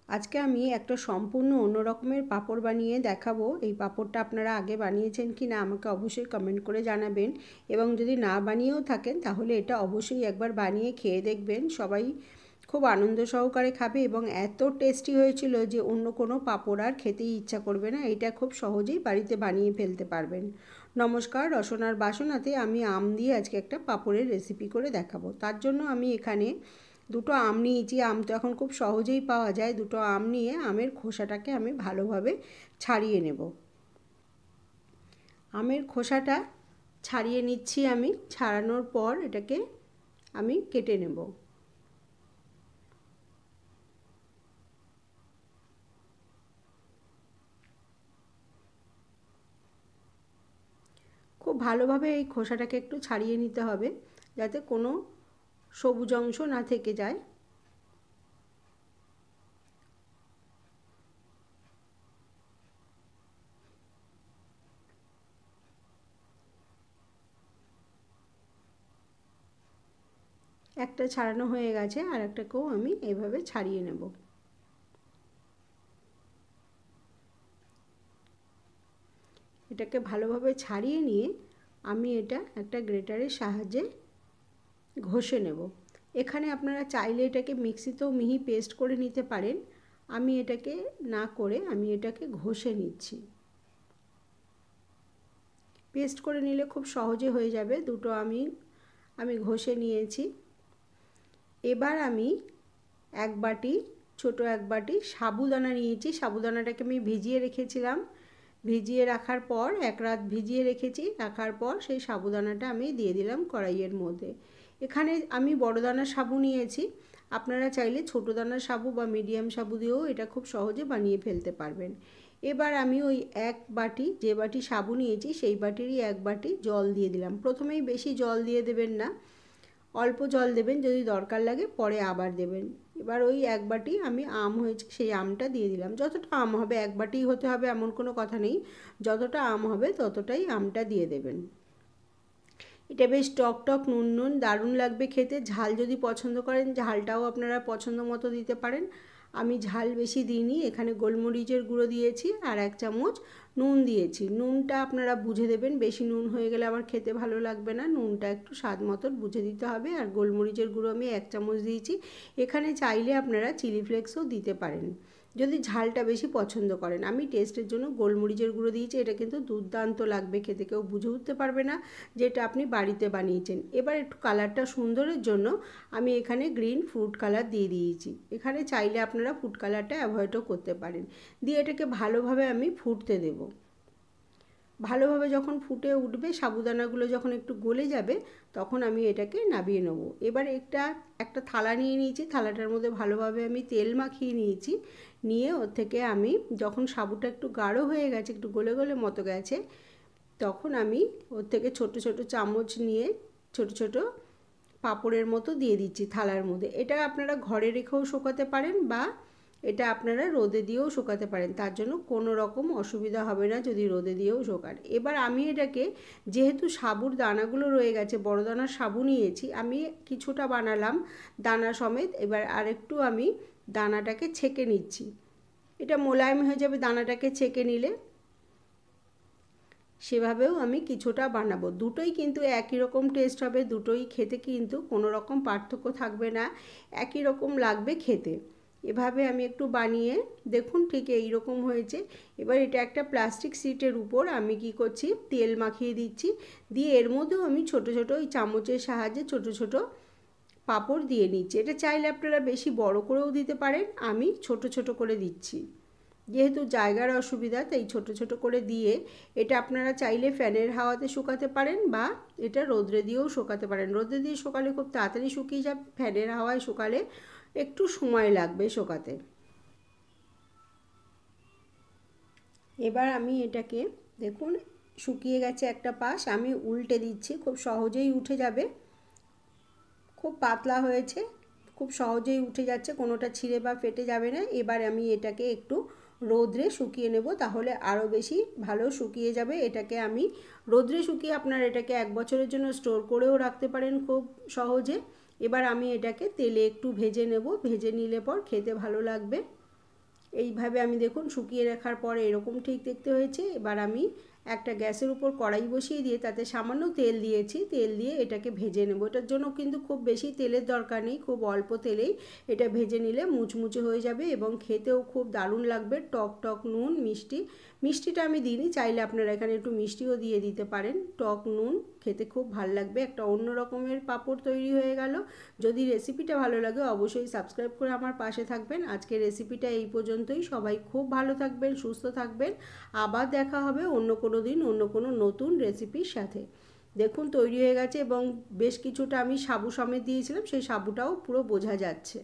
আজকে আমি একটা সম্পূর্ণ অন্য রকমের পাঁপড় বানিয়ে দেখাবো। এই পাঁপড়টা আপনারা আগে বানিয়েছেন কি না আমাকে অবশ্যই কমেন্ট করে জানাবেন, এবং যদি না বানিয়েও থাকেন তাহলে এটা অবশ্যই একবার বানিয়ে খেয়ে দেখবেন। সবাই খুব আনন্দ সহকারে খাবে এবং এত টেস্টি হয়েছিল যে অন্য কোনো পাঁপড় আর খেতেই ইচ্ছা করবে না। এটা খুব সহজেই বাড়িতে বানিয়ে ফেলতে পারবেন। নমস্কার, রসনার বাসনাতে আমি আম দিয়ে আজকে একটা পাঁপড়ের রেসিপি করে দেখাবো। তার জন্য আমি এখানে দুটো আম নিয়েছি। আম তো এখন খুব সহজেই পাওয়া যায়। দুটো আম নিয়ে আমের খোসাটাকে আমি ভালোভাবে ছাড়িয়ে নেব। আমের খোসাটা ছাড়িয়ে নিচ্ছি আমি। ছাড়ানোর পর এটাকে আমি কেটে নেব। খুব ভালোভাবে এই খোসাটাকে একটু ছাড়িয়ে নিতে হবে যাতে কোনো সবুজ অংশ না থেকে যায়। একটা ছাড়ানো হয়ে গেছে, আর একটাকেও আমি এভাবে ছাড়িয়ে নেব। এটাকে ভালোভাবে ছাড়িয়ে নিয়ে আমি এটা একটা গ্রেটারের সাহায্যে ঘষে নেব। এখানে আপনারা চাইলে এটাকে মিক্সিতেও মিহি পেস্ট করে নিতে পারেন। আমি এটাকে না করে আমি এটাকে ঘষে নিচ্ছি। পেস্ট করে নিলে খুব সহজে হয়ে যাবে। দুটো আমি ঘষে নিয়েছি। এবার আমি এক বাটি ছোটো এক বাটি সাবুদানা নিয়েছি। সাবুদানাটাকে আমি ভিজিয়ে রেখেছিলাম। ভিজিয়ে রাখার পর এক রাত ভিজিয়ে রেখেছি। রাখার পর সেই সাবুদানাটা আমি দিয়ে দিলাম কড়াইয়ের মধ্যে। এখানে আমি বড় দানার সাবু নিয়েছি। আপনারা চাইলে ছোটো দানার সাবু বা মিডিয়াম সাবু দিয়েও এটা খুব সহজে বানিয়ে ফেলতে পারবেন। এবার আমি ওই এক বাটি, যে বাটি সাবু নিয়েছি সেই বাটিরই এক বাটি জল দিয়ে দিলাম। প্রথমেই বেশি জল দিয়ে দেবেন না, অল্প জল দেবেন, যদি দরকার লাগে পরে আবার দেবেন। এবার ওই এক বাটি আমি আম হয়েছে সেই আমটা দিয়ে দিলাম। যতটা আম হবে, এক বাটি হতে হবে এমন কোনো কথা নেই, যতটা আম হবে ততটাই আমটা দিয়ে দেবেন। এটা বেশ টক টক নুন নুন দারুণ লাগবে খেতে। ঝাল যদি পছন্দ করেন ঝালটাও আপনারা পছন্দ মতো দিতে পারেন। আমি ঝাল বেশি দিইনি। এখানে গোলমরিচের গুঁড়ো দিয়েছি আর এক চামচ নুন দিয়েছি। নুনটা আপনারা বুঝে দেবেন, বেশি নুন হয়ে গেলে আবার খেতে ভালো লাগবে না। নুনটা একটু স্বাদ মতো বুঝে দিতে হবে। আর গোলমরিচের গুঁড়ো আমি এক চামচ দিয়েছি। এখানে চাইলে আপনারা চিলি ফ্লেক্সও দিতে পারেন যদি ঝালটা বেশি পছন্দ করেন। আমি টেস্টের জন্য গোলমরিচের গুঁড়ো দিয়েছি। এটা কিন্তু দুর্দান্ত লাগবে খেতে, কেউ বুঝে উঠতে পারবে না যেটা আপনি বাড়িতে বানিয়েছেন। এবার একটু কালারটা সুন্দরের জন্য আমি এখানে গ্রিন ফুড কালার দিয়ে দিয়েছি। এখানে চাইলে আপনারা ফুড কালারটা অ্যাভয়েডও করতে পারেন। দিয়ে এটাকে ভালোভাবে আমি ফুটতে দেবো। ভালোভাবে যখন ফুটে উঠবে, সাবুদানাগুলো যখন একটু গলে যাবে, তখন আমি এটাকে নামিয়ে নেব। এবার একটা থালা নিয়ে নিয়েছি। থালাটার মধ্যে ভালোভাবে আমি তেল মাখিয়ে নিয়েছি। নিয়ে ওর থেকে আমি যখন সাবুটা একটু গাঢ় হয়ে গেছে, একটু গলে গলে মতো গেছে, তখন আমি ওর থেকে ছোট ছোট চামচ নিয়ে ছোট ছোট পাঁপড়ের মতো দিয়ে দিচ্ছি থালার মধ্যে। এটা আপনারা ঘরে রেখেও শুকাতে পারেন বা এটা আপনারা রোদে দিয়েও শুকাতে পারেন। তার জন্য কোনো রকম অসুবিধা হবে না যদি রোদে দিয়েও শুকান। এবার আমি এটাকে, যেহেতু সাবুর দানাগুলো রয়ে গেছে, বড় দানার সাবু নিয়েছি, আমি কিছুটা বানালাম দানা সমেত। এবার আরেকটু আমি দানাটাকে ছেঁকে নিচ্ছি। এটা মোলায়েম হয়ে যাবে দানাটাকে ছেঁকে নিলে। সেভাবেও আমি কিছুটা বানাবো। দুটোই কিন্তু একই রকম টেস্ট হবে। দুটোই খেতে কিন্তু কোনো রকম পার্থক্য থাকবে না, একই রকম লাগবে খেতে। এভাবে আমি একটু বানিয়ে দেখুন, ঠিক এই রকম হয়েছে। এবার এটা একটা প্লাস্টিক শিটের উপর আমি কি করছি, তেল মাখিয়ে দিচ্ছি। দিয়ে এর মধ্যেও আমি ছোট ছোট ওই চামচের সাহায্যে ছোট ছোট পাঁপড় দিয়ে নিচ্ছি। এটা চাইলে আপনারা বেশি বড় করেও দিতে পারেন, আমি ছোট ছোট করে দিচ্ছি। যেহেতু জায়গার অসুবিধা তাই ছোট ছোট করে দিয়ে এটা আপনারা চাইলে ফ্যানের হাওয়াতে শুকাতে পারেন বা এটা রোদ্রে দিয়েও শুকাতে পারেন। রোদ্রে দিয়ে শুকালে খুব তাড়াতাড়ি শুকিয়ে যাবে, ফ্যানের হাওয়ায় শুকালে একটু সময় লাগবে শুকাতে। এবার আমি এটাকে দেখুন শুকিয়ে গেছে একটা পাশ, আমি উল্টে দিচ্ছি। খুব সহজেই উঠে যাবে, খুব পাতলা হয়েছে, খুব সহজেই উঠে যাচ্ছে, কোনোটা ছিঁড়ে বা ফেটে যাবে না। এবার আমি এটাকে একটু রোদ্রে শুকিয়ে নেব, তাহলে আরও বেশি ভালো শুকিয়ে যাবে। এটাকে আমি রোদ্রে শুকিয়ে আপনারা এটাকে 1 বছরের জন্য স্টোর করেও রাখতে পারেন খুব সহজে। এবার আমি এটাকে তেলে একটু ভেজে নেব। ভেজে নিলে পর খেতে ভালো লাগবে। এইভাবে আমি দেখুন শুকিয়ে রাখার পরে এরকম ঠিক দেখতে হয়েছে। এবার আমি একটা গ্যাসের উপর কড়াই বসিয়ে দিয়ে তাতে সামান্য তেল দিয়েছি, তেল দিয়ে এটাকে ভেজে নেব। এটার জন্য কিন্তু খুব বেশি তেলের দরকার নেই, খুব অল্প তেলেই এটা ভেজে নিলে মুচমুচে হয়ে যাবে এবং খেতেও খুব দারুণ লাগবে। টক টক নুন মিষ্টি, মিষ্টিটা আমি দিইনি, চাইলে আপনারা এখানে একটু মিষ্টিও দিয়ে দিতে পারেন। টক নুন খেতে খুব ভালো লাগবে। একটা অন্য রকমের পাঁপড় তৈরি হয়ে গেল। যদি রেসিপিটা ভালো লাগে অবশ্যই সাবস্ক্রাইব করে আমার পাশে থাকবেন। আজকে রেসিপিটা এই পর্যন্তই। সবাই খুব ভালো থাকবেন, সুস্থ থাকবেন। আবার দেখা হবে অন্য কোনো দিন অন্য কোনো নতুন রেসিপির সাথে। দেখুন তৈরি হয়ে গেছে এবং বেশ কিছুটা আমি সাবু সমেত দিয়েছিলাম, সেই সাবুটাও পুরো বোঝা যাচ্ছে।